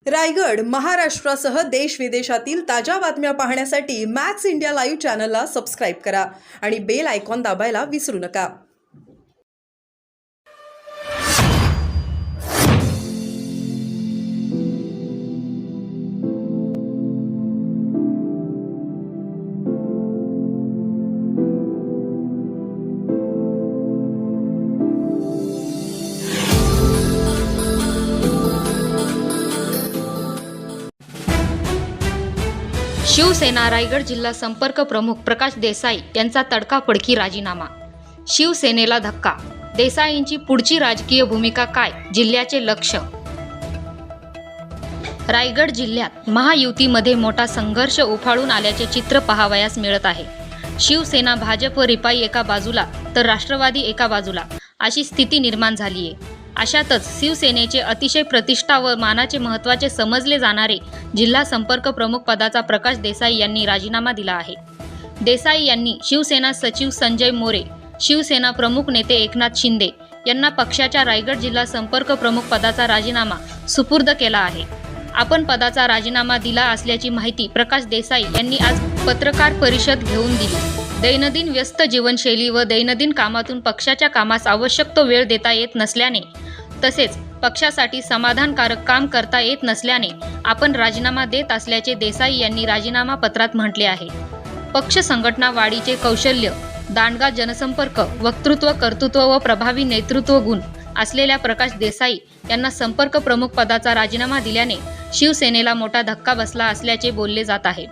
रायगड महाराष्ट्रासह देश विदेशातील ताज्या बातम्या पाहण्यासाठी मॅक्स इंडिया लाईव्ह चॅनलला सबस्क्राईब करा आणि बेल आयकॉन दाबायला विसरू नका। शिवसेना रायगड जिल्हा संपर्क प्रमुख प्रकाश देसाई यांचा तडकाफडकी राजीनामा। शिवसेनेला धक्का, देसाईंची पुढची राजकीय भूमिका काय, जिल्ह्याचे लक्ष। रायगड जिल्ह्यात महायुतीमध्ये मोठा संघर्ष उफाळून आल्याचे चित्र पाहावयास मिळत आहे। शिवसेना भाजप रिपाई एका बाजूला तर राष्ट्रवादी एका बाजूला अशी स्थिती निर्माण झाली आहे। अशातच शिवसेनेचे अतिशय प्रतिष्ठा व मानाचे महत्त्वाचे समजले जाणारे जिल्हा संपर्क प्रमुख पदाचा प्रकाश देसाई यांनी राजीनामा दिला आहे। देसाई यांनी शिवसेना सचिव संजय मोरे, शिवसेना प्रमुख नेते एकनाथ शिंदे यांना पक्षाच्या रायगड जिल्हा संपर्क प्रमुख पदाचा राजीनामा सुपूर्द केला आहे। आपण पदाचा राजीनामा दिला असल्याची माहिती प्रकाश देसाई यांनी आज पत्रकार परिषद घेऊन दिली। दैनंदिन व्यस्त जीवनशैली व दैनंदिन कामातून पक्षाच्या कामास आवश्यक तो वेळ देता येत नसल्याने तसेच पक्षासाठी समाधानकारक काम करता येत नसल्याने आपण राजीनामा देत असल्याचे देसाई यांनी राजीनामा पत्रात म्हटले आहे। पक्ष संघटना वाढीचे कौशल्य, दांडगा जनसंपर्क, वक्तृत्व, कर्तृत्व व प्रभावी नेतृत्व गुण असलेल्या प्रकाश देसाई यांना संपर्क प्रमुख पदाचा राजीनामा दिल्याने शिवसेनेला मोठा धक्का बसला असल्याचे बोलले जात आहे।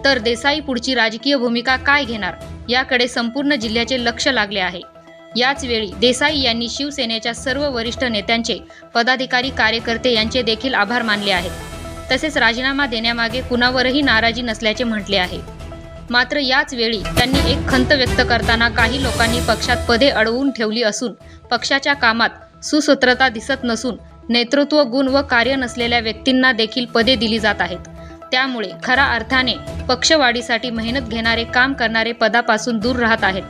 तर देसाई पुढची राजकीय भूमिका काय घेणार याकडे संपूर्ण जिल्ह्याचे लक्ष लागले आहे। याच वेळी देसाई यांनी शिवसेनेच्या सर्व वरिष्ठ नेत्यांचे, पदाधिकारी, कार्यकर्ते यांचे देखील आभार मानले आहेत। तसेच राजीनामा देण्यामागे कुणावरही नाराजी नसल्याचे म्हटले आहे। मात्र याच वेळी त्यांनी एक खंत व्यक्त करताना काही लोकांनी पक्षात पदे अडवून ठेवली असून पक्षाच्या कामात सुसूत्रता दिसत नसून नेतृत्व गुण व कार्य नसलेल्या व्यक्तींना देखील पदे दिली जात आहेत। त्यामुळे खऱ्या अर्थाने पक्षवाढीसाठी मेहनत घेणारे, काम करणारे पदापासून दूर राहत आहेत।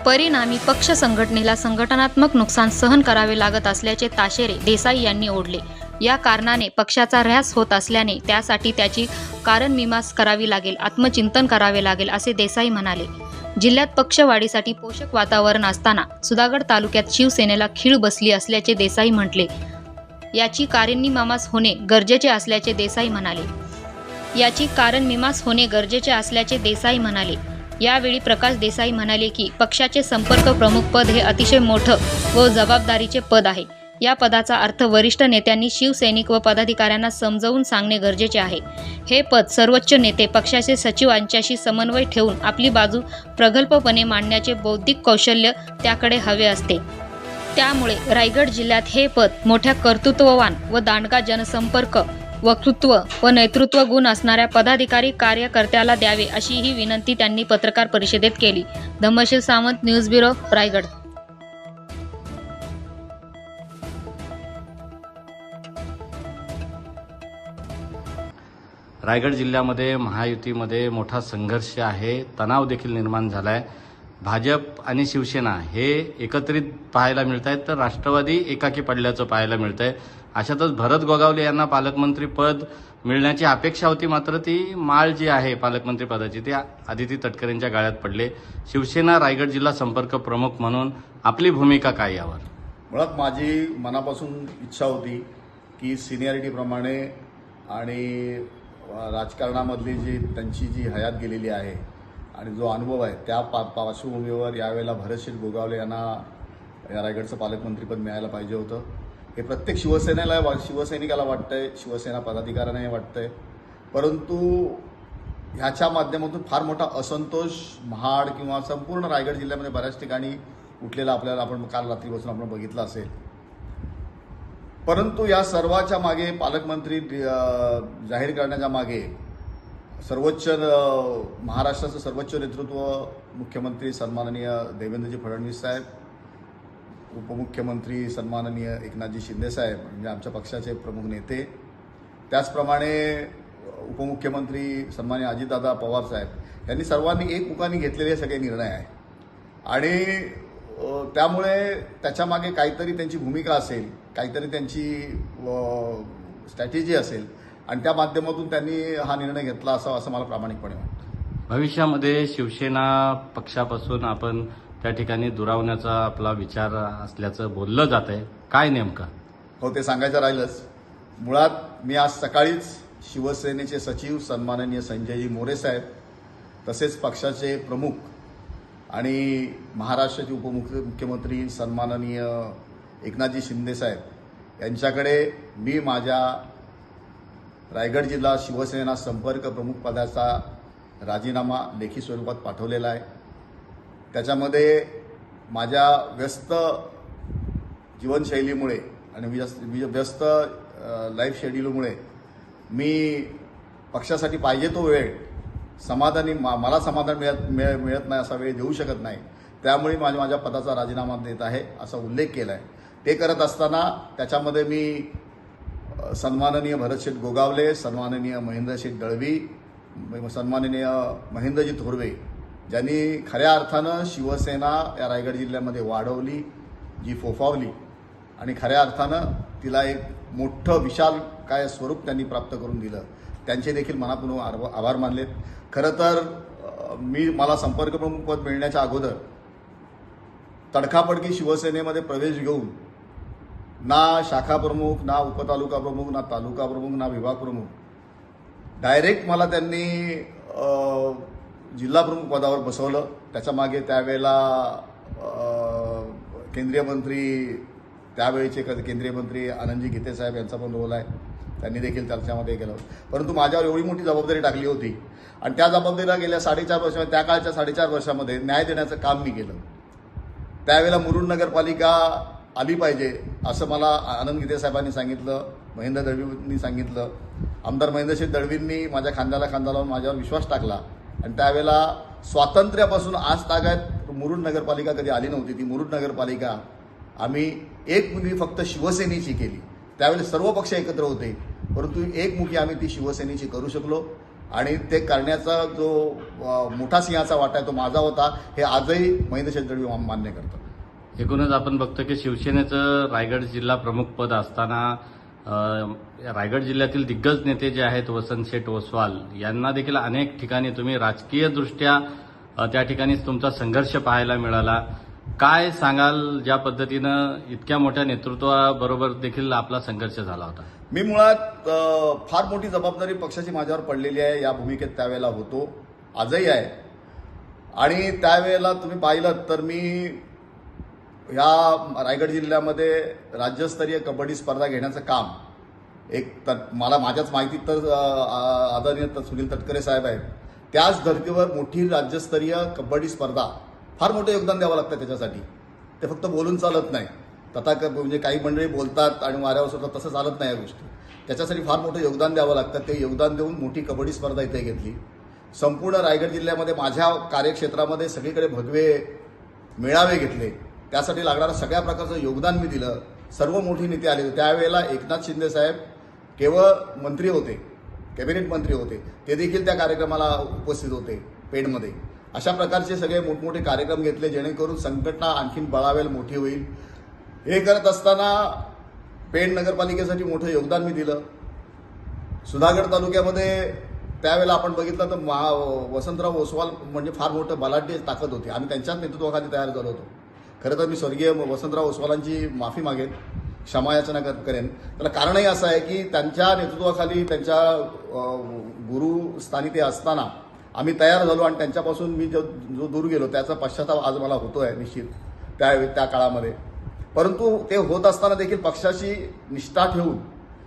परिणामी पक्ष संघटनेला संघटनात्मक नुकसान सहन करावे लागत असल्याचे ताशेरे देसाई यांनी ओढले। या कारणाने पक्षाचा ऱ्हास होत असल्याने त्यासाठी त्याची कारणमीमांसा करावी लागेल, आत्मचिंतन करावे लागेल असे देसाई म्हणाले। जिल्ह्यात पक्षवाढीसाठी पोषक वातावरण असताना सुधागड तालुक्यात शिवसेनेला खीळ बसली असल्याचे देसाई म्हटले। याची कारणमीमांसा होणे गरजेचे असल्याचे देसाई म्हणाले। यावेळी प्रकाश देसाई म्हणाले की पक्षाचे संपर्क प्रमुख पद हे अतिशय मोठं व जबाबदारीचे पद आहे। या पदाचा अर्थ वरिष्ठ नेत्यांनी शिवसैनिक व पदाधिकाऱ्यांना समजावून सांगणे गरजेचे आहे। हे पद सर्वोच्च नेते, पक्षाचे सचिव यांच्याशी समन्वय ठेवून आपली बाजू प्रगल्भपणे मांडण्याचे बौद्धिक कौशल्य त्याकडे हवे असते। त्यामुळे रायगड जिल्ह्यात हे पद मोठ्या कर्तृत्ववान व दांडगा जनसंपर्क, वक्तृत्व व नेतृत्व गुण असणाऱ्या पदाधिकारी, कार्यकर्त्याला द्यावे अशी ही विनंती त्यांनी पत्रकार परिषदेत केली। Dhammasheel Sawant, news bureau, Raigad. रायगड जिल्ह्यामध्ये महायुतीमध्ये मोठा संघर्ष आहे, तणाव देखील निर्माण झाला आहे। भाजप आणि शिवसेना हे एकत्रित पाहायला मिळत आहेत, तर राष्ट्रवादी एकाकी पडल्याचं पाहायला मिळत आहे। अशातच भरत गोगावले यांना पालकमंत्री पद मिळण्याची अपेक्षा होती, मात्र ती माळ जी आहे पालकमंत्री पदाची ती आदिती तटकरेंच्या गाळ्यात पडले। शिवसेना रायगड जिल्हा संपर्क प्रमुख म्हणून आपली भूमिका काय यावर? मुळात माझी मनापासून इच्छा होती की सिनियरिटीप्रमाणे आणि राजकारणामधली त्यांची जी हयात गेलेली आहे आणि जो अनुभव आहे त्या पार्श्वभूमीवर यावेळेला भरतशेठ गोगावले यांना या रायगडचं पालकमंत्रीपद मिळायला पाहिजे होतं। हे प्रत्येक शिवसैनिकाला वाटतंय, शिवसेना पदाधिकाऱ्यांनाही वाटतंय, परंतु ह्याच्या माध्यमातून फार मोठा असंतोष महाड किंवा संपूर्ण रायगड जिल्ह्यामध्ये बऱ्याच ठिकाणी उठलेला आपल्याला आपण काल रात्रीपासून आपण बघितलं असेल। परंतु या सर्वाच्या मागे, पालकमंत्री जाहीर करण्याच्या मागे महाराष्ट्राचं सर्वोच्च नेतृत्व मुख्यमंत्री सन्माननीय देवेंद्रजी फडणवीस साहेब, उपमुख्यमंत्री सन्माननीय एकनाथजी शिंदे साहेब म्हणजे आमच्या पक्षाचे प्रमुख नेते, त्याचप्रमाणे उपमुख्यमंत्री सन्माननीय अजितदादा पवार साहेब यांनी सर्वांनी एकमुखाने घेतलेले सगळे निर्णय आहे आणि त्यामुळे त्याच्यामागे काहीतरी त्यांची भूमिका असेल, काहीतरी त्यांची स्ट्रॅटेजी असेल आणि त्या माध्यमातून त्यांनी हा निर्णय घेतला असावा असं मला प्रामाणिकपणे वाटतं. भविष्यामध्ये शिवसेना पक्षापासून आपण त्या ठिकाणी दुरावण्याचा आपला विचार असल्याचं बोललं जात आहे. काय नेमकं? हो, ते सांगायचं राहिलंच. मुळात मी आज सकाळीच शिवसेनेचे सचिव सन्माननीय संजयजी मोरे साहेब तसेच पक्षाचे प्रमुख आणि महाराष्ट्राचे उपमुख्यमंत्री सन्माननीय एकनाथजी शिंदे साहेब यांच्याकडे मी माझ्या रायगड जिल्हा शिवसेना संपर्क प्रमुख पदाचा राजीनामा लेखी स्वरूपात पाठवलेला आहे. त्याच्यामध्ये माझ्या व्यस्त जीवनशैलीमुळे आणि व्यस्त लाईफ शेड्यूलमुळे मी पक्षासाठी पाहिजे तो वेळ समाधानी मला समाधान मिळत नाही असा वेळ देऊ शकत नाही. त्यामुळे माझ्या पदाचा राजीनामा देत आहे असा उल्लेख केला आहे. ते करत असताना त्याच्यामध्ये मी सन्माननीय भरतशेठ गोगावले, सन्माननीय महेंद्रशेठ दळवी, सन्माननीय महेंद्रजी थोरवे ज्यांनी खऱ्या अर्थानं शिवसेना या रायगड जिल्ह्यामध्ये वाढवली, जी फोफावली आणि खऱ्या अर्थानं तिला एक मोठं विशाल काय स्वरूप त्यांनी प्राप्त करून दिलं, त्यांचे देखील मनापासून आभार मानलेत. खरं तर मला संपर्क प्रमुख पद मिळण्याच्या अगोदर तडकाफडकी शिवसेनेमध्ये प्रवेश घेऊन ना शाखा प्रमुख, ना उपतालुका प्रमुख, ना तालुका प्रमुख, ना विभाग प्रमुख, डायरेक्ट मला त्यांनी जिल्हा प्रमुख पदावर बसवलं. त्याच्यामागे त्यावेळेला केंद्रीय मंत्री, त्यावेळेचे केंद्रीय मंत्री आनंदजी गीते साहेब यांचा पण रोल आहे, त्यांनी देखील चर्चामध्ये केलं. परंतु माझ्यावर एवढी मोठी जबाबदारी टाकली होती आणि त्या जबाबदारीला गेल्या 4.5 वर्षामध्ये, त्या काळच्या 4.5 वर्षामध्ये न्याय देण्याचं काम मी केलं. त्यावेळेला मुरुड नगरपालिका आली पाहिजे असं मला आनंद गीते साहेबांनी सांगितलं, महेंद्र दळवींनी सांगितलं. आमदार महेंद्रशेठ दळवींनी माझ्या खांद्याला खांदा लावून माझ्यावर विश्वास टाकला आणि त्यावेळेला स्वातंत्र्यापासून आज तागायत मुरुड नगरपालिका कधी आली नव्हती. ती मुरुड नगरपालिका आम्ही एकमुखी फक्त शिवसेनेची केली. त्यावेळेस सर्व पक्ष एकत्र होते, परंतु एकमुखी आम्ही ती शिवसेनेची करू शकलो आणि ते करण्याचा जो मोठा सिंहाचा वाटा आहे तो माझा होता, हे आजही महेंद्रशेठ दळवी मान्य करतात. एकूणच आपण बघतो की शिवसेनेचं रायगड जिल्हा प्रमुख पद असताना रायगड जिल्ह्यातील दिग्गज नेते जे आहेत वसंत शेठ ओसवाल यांना देखील अनेक ठिकाणी तुम्ही राजकीयदृष्ट्या त्या ठिकाणीच तुमचा संघर्ष पाहायला मिळाला. काय सांगाल ज्या पद्धतीनं इतक्या मोठ्या नेतृत्वाबरोबर देखील आपला संघर्ष झाला होता? मी मुळात फार मोठी जबाबदारी पक्षाची माझ्यावर पडलेली आहे, या भूमिकेत त्यावेळेला होतो, आजही आहे. आणि त्यावेळेला तुम्ही पाहिलं तर मी ह्या रायगड जिल्ह्यामध्ये राज्यस्तरीय कबड्डी स्पर्धा घेण्याचं काम मला माझ्याच माहितीत तर आदरणीय सुनील तटकरे साहेब आहेत, त्याच धर्तीवर मोठी राज्यस्तरीय कबड्डी स्पर्धा, फार मोठं योगदान द्यावं लागतं त्याच्यासाठी. ते फक्त बोलून चालत नाही. म्हणजे काही मंडळी बोलतात आणि वाऱ्यावर सुटतात, तसं चालत नाही या गोष्टी. त्याच्यासाठी फार मोठं योगदान द्यावं लागतं. ते योगदान देऊन मोठी कबड्डी स्पर्धा इथे घेतली. संपूर्ण रायगड जिल्ह्यामध्ये माझ्या कार्यक्षेत्रामध्ये सगळीकडे भगवे मेळावे घेतले. त्यासाठी लागणारं सगळ्या प्रकारचं योगदान मी दिलं. सर्व मोठी नेते आले. त्यावेळेला एकनाथ शिंदे साहेब केवळ मंत्री होते, कॅबिनेट मंत्री होते, ते देखील त्या कार्यक्रमाला उपस्थित होते पेडमध्ये. अशा प्रकारचे सगळे मोठमोठे कार्यक्रम घेतले जेणेकरून संघटना आणखीन बळावेल, मोठी होईल. हे करत असताना पेड नगरपालिकेसाठी मोठं योगदान मी दिलं. सुधागड तालुक्यामध्ये त्यावेळेला आपण बघितलं तर वसंतराव ओसवाल म्हणजे फार मोठं बलाढ्य ताकद होती. आम्ही त्यांच्याच नेतृत्वाखाली तयार झालो होतो. खरं तर मी स्वर्गीय वसंतराव ओसवालांची माफी मागेन, क्षमायाचना करेन. त्याला कारणही असं आहे की त्यांच्या नेतृत्वाखाली, त्यांच्या गुरुस्थानी ते असताना आम्ही तयार झालो आणि त्यांच्यापासून मी जो दूर गेलो त्याचा पश्चाताप आज मला होतोय निश्चित त्या काळामध्ये. परंतु ते होत असताना देखील पक्षाची निष्ठा ठेवून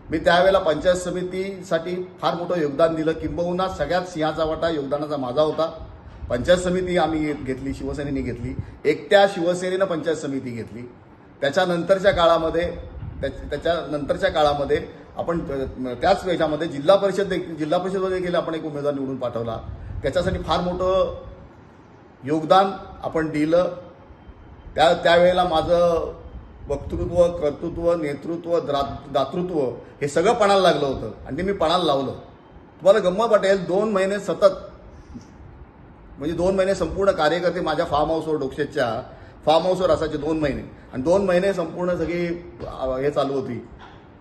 मी त्यावेळेला पंचायत समितीसाठी फार मोठं योगदान दिलं. किंबहुना सगळ्यात सिंहाचा वाटा योगदानाचा माझा होता. पंचायत समिती आम्ही घेतली, शिवसेनेने घेतली, एकट्या शिवसेनेनं पंचायत समिती घेतली. त्याच्यानंतरच्या काळामध्ये आपण त्याच वेळामध्ये जिल्हा परिषदमध्ये देखील आपण एक उमेदवार निवडून पाठवला. त्याच्यासाठी फार मोठं योगदान आपण दिलं. त्यावेळेला माझं वक्तृत्व, कर्तृत्व, नेतृत्व, दातृत्व हे सगळं पणाला लागलं होतं आणि ते मी पणाला लावलं. तुम्हाला गंमत वाटेल, 2 महिने सतत, म्हणजे 2 महिने संपूर्ण कार्यकर्ते माझ्या फार्म हाऊसवर, डोकशेतच्या फार्म हाऊसवर असायचे 2 महिने. आणि 2 महिने संपूर्ण सगळी हे चालू होती,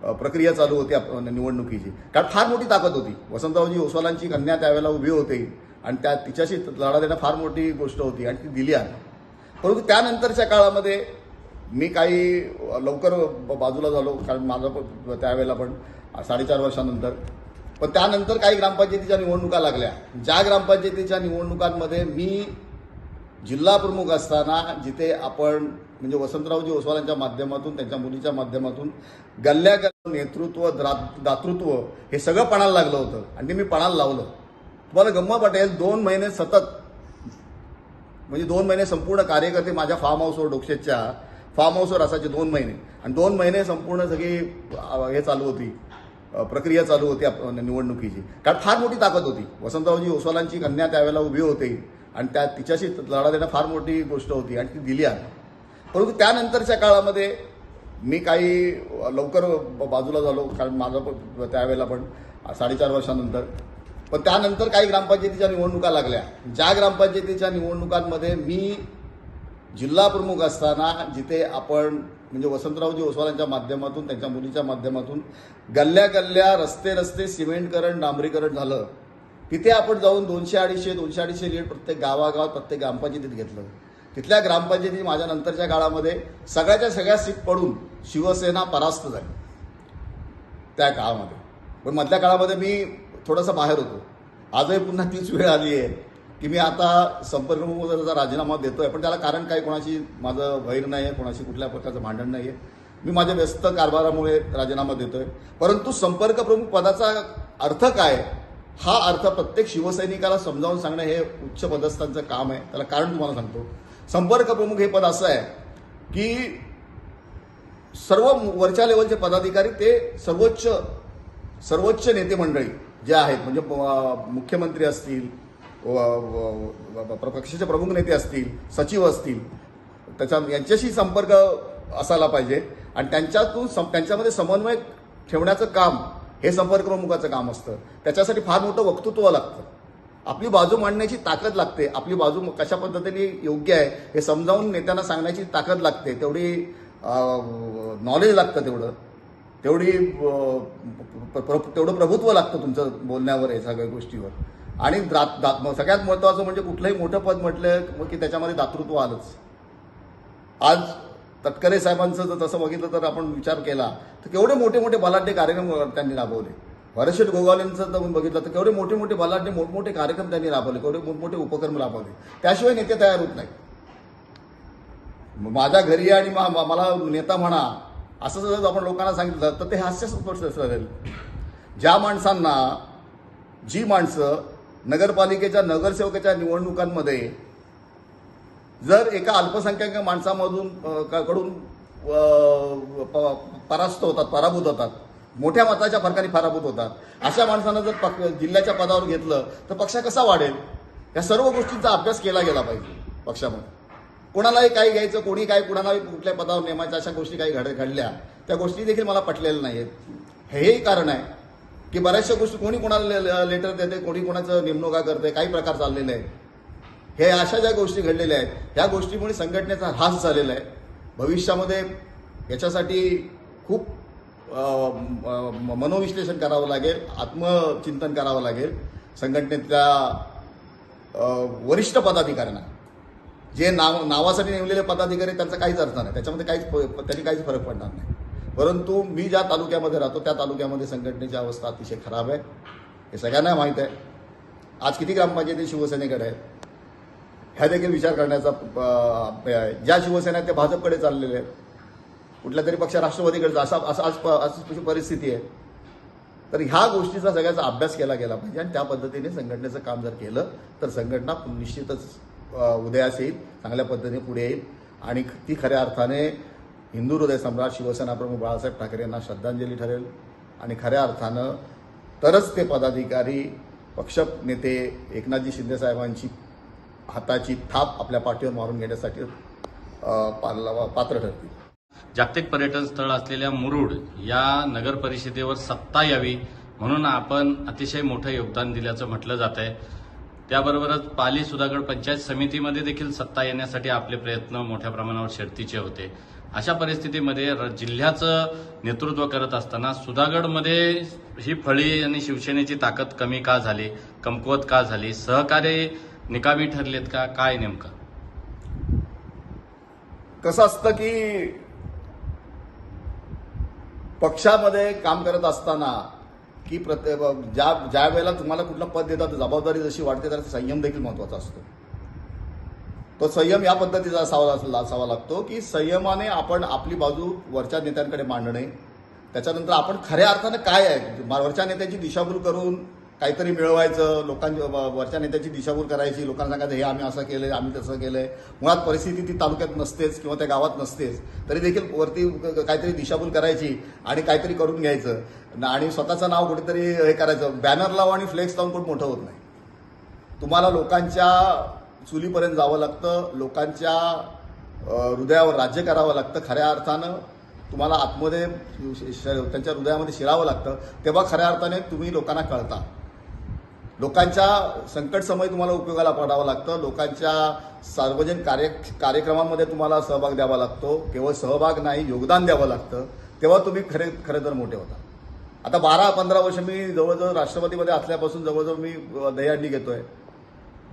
प्रक्रिया चालू होती निवडणुकीची. कारण फार मोठी ताकद होती. वसंतरावजी ओसवालांची कन्या त्यावेळेला उभी होती आणि तिच्याशी लढा देणं फार मोठी गोष्ट होती आणि ती दिली आहे. परंतु त्यानंतरच्या काळामध्ये मी काही लवकर बाजूला झालो, कारण माझं त्यावेळेला पण 4.5 वर्षानंतर. पण त्यानंतर काही ग्रामपंचायतीच्या निवडणुका लागल्या. ज्या ग्रामपंचायतीच्या निवडणुकांमध्ये मी जिल्हा प्रमुख असताना जिथे आपण म्हणजे वसंतरावजी ओसवालांच्या माध्यमातून, त्यांच्या मुलीच्या माध्यमातून गल्ल्या नेतृत्व, दातृत्व हे सगळं पणाला लागलं होतं आणि ते मी पणाला लावलं. तुम्हाला गंमत वाटेल, 2 महिने सतत, म्हणजे 2 महिने संपूर्ण कार्यकर्ते माझ्या फार्म हाऊसवर, डोकशेच्या फार्म हाऊसवर असायचे 2 महिने. आणि 2 महिने संपूर्ण सगळी हे चालू होती, प्रक्रिया चालू होती निवडणुकीची. कारण फार मोठी ताकद होती. वसंतरावजी ओसवालांची कन्या त्यावेळेला उभी होती आणि तिच्याशी लढा देणं फार मोठी गोष्ट होती आणि ती दिली आहे. परंतु त्यानंतरच्या काळामध्ये मी काही लवकर बाजूला झालो, कारण माझं त्यावेळेला पण 4.5 वर्षानंतर. पण त्यानंतर काही ग्रामपंचायतीच्या निवडणुका लागल्या. ज्या ग्रामपंचायतीच्या निवडणुकांमध्ये मी जिल्हा प्रमुख असताना जिथे आपण म्हणजे वसंतरावजी ओसवालांच्या माध्यमातून, त्यांच्या मुलीच्या माध्यमातून गल्ल्या रस्ते सिमेंटकरण, डांबरीकरण झालं, तिथे आपण जाऊन 200-250 लीड प्रत्येक गावागावात, प्रत्येक ग्रामपंचायतीत घेतलं. तिथल्या ग्रामपंचायती माझ्या नंतरच्या काळामध्ये सगळ्या सीट पडून शिवसेना परास्त झाली त्या काळामध्ये. पण मधल्या काळामध्ये मी थोडासा बाहेर होतो. आजही पुन्हा तीच वेळ आली आहे की मी आता संपर्क प्रमुखाचा राजीनामा देतोय. पण त्याला कारण काय, कोणाशी माझं वैर नाही आहे, कोणाशी कुठल्या प्रकारचं भांडण नाही आहे. मी माझ्या व्यस्त कारभारामुळे राजीनामा देतोय. परंतु संपर्क प्रमुख पदाचा अर्थ काय, हा अर्थ प्रत्येक शिवसैनिकाला समजावून सांगणं हे उच्च पदस्थांचं काम आहे. त्याला कारण तुम्हाला सांगतो. संपर्क प्रमुख हे पद असं आहे की सर्व वरच्या लेवलचे पदाधिकारी ते सर्वोच्च नेते मंडळी जे आहेत, म्हणजे मुख्यमंत्री असतील, पक्षाचे प्रमुख नेते असतील, सचिव असतील, यांच्याशी संपर्क असायला पाहिजे आणि त्यांच्यामध्ये समन्वय ठेवण्याचं काम हे संपर्क प्रमुखाचं काम असतं. त्याच्यासाठी फार मोठं वक्तृत्व लागतं. आपली बाजू मांडण्याची ताकद लागते. आपली बाजू कशा पद्धतीने योग्य आहे हे समजावून नेत्यांना सांगण्याची ताकद लागते. तेवढी नॉलेज लागतं, तेवढं प्रभुत्व लागतं तुमचं बोलण्यावर, या सगळ्या गोष्टीवर. आणि सगळ्यात महत्त्वाचं म्हणजे कुठलंही मोठं पद म्हटलं की त्याच्यामध्ये दातृत्व आलंच. आज तटकरे साहेबांचं जर तसं बघितलं तर आपण विचार केला तर केवढे मोठे बलाढ्य कार्यक्रम त्यांनी राबवले. भरतशेठ गोगावलेंचं तर बघितलं तर केवढे मोठे बलाढ्य मोठमोठे कार्यक्रम त्यांनी राबवले, केवढे मोठमोठे उपक्रम राबवले. त्याशिवाय नेते तयार होत नाही. माझ्या घरी आणि मला नेता म्हणा असं जर आपण लोकांना सांगितलं तर ते हास्यास्पद ठरेल. जी माणसं नगरपालिकेच्या नगरसेवकाच्या निवडणुकांमध्ये जर एका अल्पसंख्याक माणसामधून कडून पराभूत होतात, मोठ्या मताच्या फरकाने पराभूत होतात, अशा माणसांना जर जिल्ह्याच्या पदावर घेतलं तर पक्ष कसा वाढेल, या सर्व गोष्टींचा अभ्यास केला गेला पाहिजे पक्षामध्ये. कोणालाही काही घ्यायचं, कोणी काय कुणालाही कुठल्या पदावर नेमायचं, अशा गोष्टी काही घडल्या त्या गोष्टी देखील मला पटलेल्या नाहीत. हेही कारण आहे की बऱ्याचशा गोष्टी कोणी कोणाला लेटर देते, कोणी कोणाचं नेमणुका करते, काही प्रकार चाललेले आहेत. हे अशा ज्या गोष्टी घडलेल्या आहेत ह्या गोष्टीमुळे संघटनेचा ऱ्हास झालेला आहे. भविष्यामध्ये याच्यासाठी खूप मनोविश्लेषण करावं लागेल, आत्मचिंतन करावं लागेल. संघटनेतल्या वरिष्ठ पदाधिकाऱ्यांना, जे नावासाठी नेमलेले पदाधिकारी त्यांचा काहीच अर्थ नाही, त्याच्यामध्ये त्यांनी काहीच फरक पडणार नाही. परंतु मी ज्या तालुक्यामध्ये राहतो त्या तालुक्यामध्ये संघटनेची अवस्था अतिशय खराब आहे, हे सगळ्यांना माहीत आहे. आज किती ग्रामपंचायती शिवसेनेकडे आहेत ह्या देखील विचार करण्याचा आहे. ज्या शिवसेना आहेत ते भाजपकडे चाललेले आहेत, कुठल्या तरी पक्ष राष्ट्रवादीकडे, अशी परिस्थिती आहे. तर ह्या गोष्टीचा सगळ्याचा अभ्यास केला गेला पाहिजे आणि त्या पद्धतीने संघटनेचं काम जर केलं तर संघटना निश्चितच उदयास येईल, चांगल्या पद्धतीने पुढे येईल आणि ती खऱ्या अर्थाने हिंदू हृदय सम्राट शिवसेना प्रमुख बाळासाहेब ठाकरे यांना श्रद्धांजली ठरेल. आणि खऱ्या अर्थानं तरच ते पदाधिकारी, पक्ष नेते एकनाथजी शिंदे साहेबांची हाताची थाप आपल्या पाठीवर मारून घेण्यासाठी पात्र ठरतील. जागतिक पर्यटन स्थळ असलेल्या मुरुड या नगर परिषदेवर सत्ता यावी म्हणून आपण अतिशय मोठं योगदान दिल्याचं म्हटलं जात आहे. त्याबरोबरच पाली सुधागड पंचायत समितीमध्ये देखील सत्ता येण्यासाठी आपले प्रयत्न मोठ्या प्रमाणावर शर्तीचे होते. अशा परिस्थितीमध्ये जिल्ह्याचं नेतृत्व करत असताना सुधागडमध्ये ही फळी आणि शिवसेनेची ताकद कमी का झाली, कमकुवत का झाली, सहकार्य निकामी ठरलेत का, काय नेमकं? कसं असतं की पक्षामध्ये काम करत असताना की ज्या वेळेला तुम्हाला कुठलं पद देतात जबाबदारी जशी वाढते तर संयम देखील महत्वाचा असतो. तो संयम या पद्धतीचा असावा लागतो की संयमाने आपण आपली बाजू वरच्या नेत्यांकडे मांडणे, त्याच्यानंतर आपण खऱ्या अर्थानं काय आहे वरच्या नेत्याची दिशाभूल करून काहीतरी मिळवायचं, वरच्या नेत्याची दिशाभूल करायची, लोकांना सांगायचं हे आम्ही असं केलंय, आम्ही तसं केलंय. मुळात परिस्थिती ती तालुक्यात नसतेच किंवा त्या गावात नसतेच, तरी देखील वरती काहीतरी दिशाभूल करायची आणि काहीतरी करून घ्यायचं आणि स्वतःचं नाव कुठेतरी हे करायचं. बॅनर लावून आणि फ्लेक्स लावून कोण मोठं होत नाही. तुम्हाला लोकांच्या चुलीपर्यंत जावं लागतं, लोकांच्या हृदयावर राज्य करावं लागतं. खऱ्या अर्थानं तुम्हाला आतमध्ये त्यांच्या हृदयामध्ये शिरावं लागतं, तेव्हा खऱ्या अर्थाने तुम्ही लोकांना कळता. लोकांच्या संकट समय तुम्हाला उपयोगाला पडावं लागतं. लोकांच्या सार्वजनिक कार्यक्रमांमध्ये तुम्हाला सहभाग द्यावा लागतो. केवळ सहभाग नाही, योगदान द्यावं लागतं. तेव्हा तुम्ही खरे तर मोठे होता. आता 12-15 वर्ष मी जवळजवळ राष्ट्रवादीमध्ये असल्यापासून जवळजवळ मी दहीहंडी घेतोय,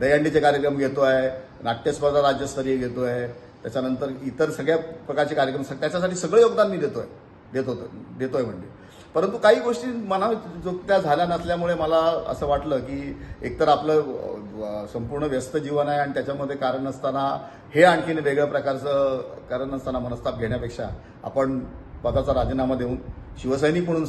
दहीहंडीचे कार्यक्रम घेतोय, नाट्यस्पर्धा राज्यस्तरीय घेतोय, त्याच्यानंतर इतर सगळ्या प्रकारचे कार्यक्रम, त्याच्यासाठी सगळं योगदान मी देतोय म्हणजे. परंतु काही गोष्टी मनात झाल्या नसल्यामुळे मला असं वाटलं की एकतर आपलं संपूर्ण व्यस्त जीवन आहे आणि त्याच्यामध्ये कारण नसताना हे आणखीन वेगळ्या प्रकारचं कारण नसताना मनस्ताप घेण्यापेक्षा आपण पदाचा राजीनामा देऊन शिवसैनिक म्हणून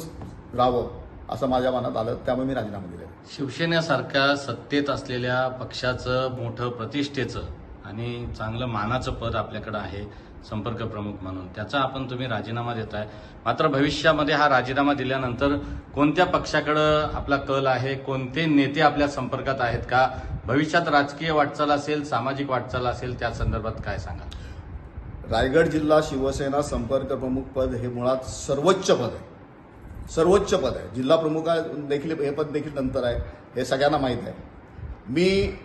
राहावं असं माझ्या मनात आलं. त्यामुळे मी राजीनामा दिला. शिवसेनेसारख्या सत्तेत असलेल्या पक्षाचं मोठं प्रतिष्ठेचं आणि चांगलं मानाचं पद आपल्याकडे आहे संपर्क प्रमुख म्हणून, त्याचा तुम्ही राजीनामा देताय. मात्र भविष्यामध्ये हा राजीनामा दिल्यानंतर कोणत्या पक्षाकडं आपला कल आहे, कोणते नेते आपल्या संपर्कात आहेत का, भविष्यात राजकीय वाटचाल असेल, सामाजिक वाटचाल असेल, त्या संदर्भात काय सांगा? रायगड जिल्हा शिवसेना संपर्क प्रमुख पद हे मुळात सर्वोच्च पद आहे. सर्वोच्च पद आहे. जिल्हा प्रमुख देखील हे पद देखील नंतर आहे, हे सगळ्यांना माहीत आहे. मी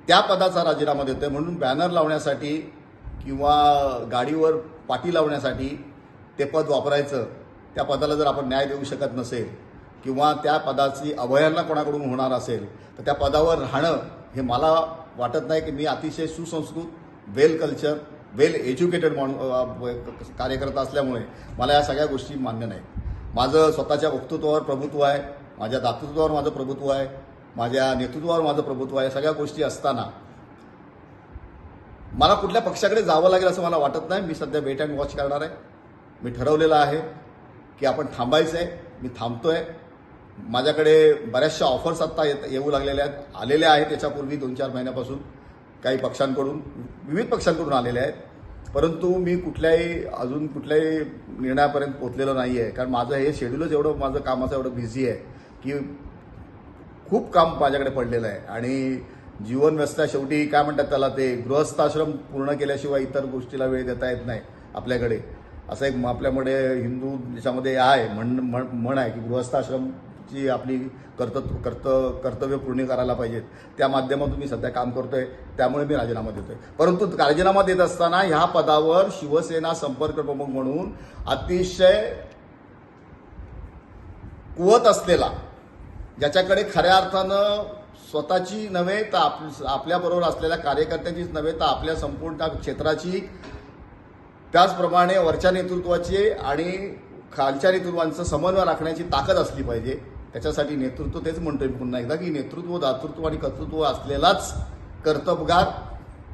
त्या पदाचा राजीनामा देतोय म्हणून बॅनर लावण्यासाठी किंवा गाडीवर पाटी लावण्यासाठी ते पद वापरायचं, त्या पदाला जर आपण न्याय देऊ शकत नसेल किंवा त्या पदाची अवहेलना कोणाकडून होणार असेल तर त्या पदावर राहणं हे मला वाटत नाही की मी अतिशय सुसंस्कृत, वेल कल्चर, वेल एज्युकेटेड कार्यकर्ता असल्यामुळे मला या सगळ्या गोष्टी मान्य नाहीत. माझं स्वतःच्या वक्तृत्वावर प्रभुत्व आहे, माझ्या दातृत्वावर माझं प्रभुत्व आहे, माझ्या नेतृत्वावर माझं प्रभुत्व आहे. सगळ्या गोष्टी असताना मला कुठल्या पक्षाकडे जावं लागेल असं मला वाटत नाही. मी सध्या वेट अँड वॉच करणार आहे. मी ठरवलेलं आहे की आपण थांबायचं आहे. मी थांबतोय. माझ्याकडे बऱ्याचशा ऑफर्स आत्ता येऊ लागलेल्या आहेत, आलेल्या आहेत. याच्यापूर्वी 2-4 महिन्यापासून काही पक्षांकडून, विविध पक्षांकडून आलेल्या आहेत. परंतु मी अजून कुठल्याही निर्णयापर्यंत पोहोचलेलो नाही आहे, कारण माझं हे शेड्यूलच एवढं, माझं कामाचं एवढं बिझी आहे की खूप काम माझ्याकडे पडलेलं आहे. आणि जीवन व्यवस्था शेवटी काय म्हणतात त्याला, ते गृहस्थाश्रम पूर्ण केल्याशिवाय इतर गोष्टीला वेळ देता येत नाही आपल्याकडे. असं एक आपल्याकडे हिंदू देशामध्ये आहे म्हण आहे की गृहस्थाश्रमची आपली कर्तव्य पूर्ण करायला पाहिजेत. त्या माध्यमातून मी सध्या काम करतोय. त्यामुळे मी राजीनामा देतोय. परंतु राजीनामा देत असताना ह्या पदावर शिवसेना संपर्क प्रमुख म्हणून अतिशय कुवत असलेला, ज्याच्याकडे खऱ्या अर्थानं स्वतःची नव्हे तर आपल्याबरोबर असलेल्या कार्यकर्त्यांचीच नव्हे तर आपल्या संपूर्ण क्षेत्राची, त्याचप्रमाणे वरच्या नेतृत्वाची आणि खालच्या नेतृत्वांचं समन्वय राखण्याची ताकद असली पाहिजे. त्याच्यासाठी नेतृत्व, तेच म्हणतोय पुन्हा एकदा की नेतृत्व, दातृत्व आणि कर्तृत्व असलेलाच कर्तबगार